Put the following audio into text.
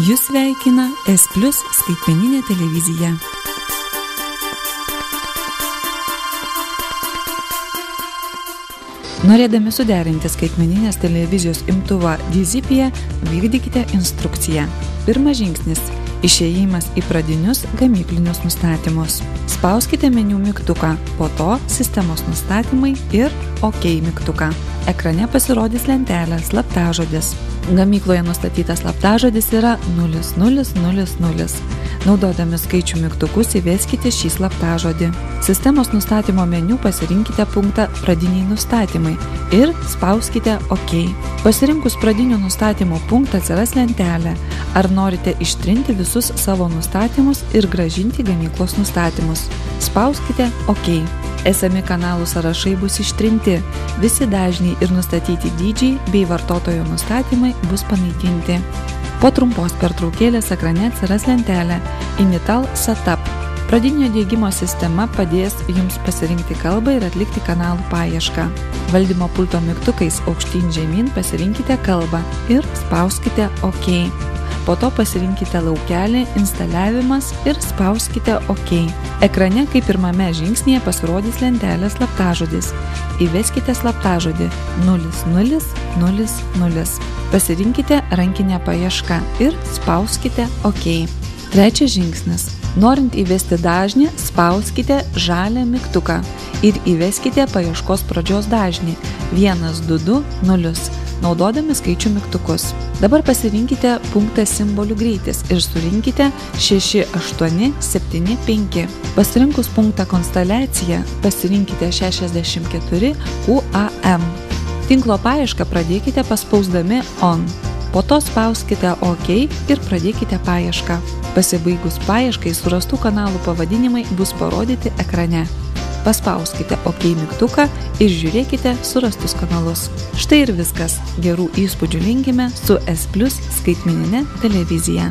Jūs sveikina S+ skaitmeninė televizija. Norėdami suderinti skaitmeninės televizijos imtuvą Dizipyje, vykdykite instrukciją. Pirmas žingsnis – išėjimas į pradinius gamyklinius nustatymus. Spauskite meniu mygtuką, po to sistemos nustatymai ir OK mygtuką. Ekrane pasirodys lentelė slaptažodis. Gamykloje nustatytas slaptažodis yra 0000. Naudodami skaičių mygtukus įveskite šį slaptažodį. Sistemos nustatymo meniu pasirinkite punktą Pradiniai nustatymai ir spauskite OK. Pasirinkus pradinių nustatymų punktą atsiras lentelė. Ar norite ištrinti visus savo nustatymus ir grąžinti gamyklos nustatymus? Spauskite OK. Esami kanalų sąrašai bus ištrinti, visi dažniai ir nustatyti dydžiai bei vartotojo nustatymai bus panaikinti. Po trumpos pertraukėlės ekrane atsiras lentelė Inital Setup. Pradinio diegimo sistema padės jums pasirinkti kalbą ir atlikti kanalų paiešką. Valdymo pulto mygtukais aukštyn žemyn pasirinkite kalbą ir spauskite OK. Po to pasirinkite laukelį Instaliavimas ir spauskite OK. Ekrane, kaip pirmame žingsnyje, pasirodys lentelė slaptažodis. Įveskite slaptažodį 0000. Pasirinkite rankinę paiešką ir spauskite OK. Trečias žingsnis. Norint įvesti dažnį, spauskite žalią mygtuką ir įveskite paieškos pradžios dažnį 1220, naudodami skaičių mygtukus. Dabar pasirinkite punktą simbolių greitis ir surinkite 6875. Pasirinkus punktą konsteliacija, pasirinkite 64 QAM. Tinklo paiešką pradėkite paspausdami ON. Po to spauskite OK ir pradėkite paiešką. Pasibaigus paieškai surastų kanalų pavadinimai bus parodyti ekrane. Paspauskite OK mygtuką ir žiūrėkite surastus kanalus. Štai ir viskas. Gerų įspūdžių linkime su S+ skaitmenine televizija.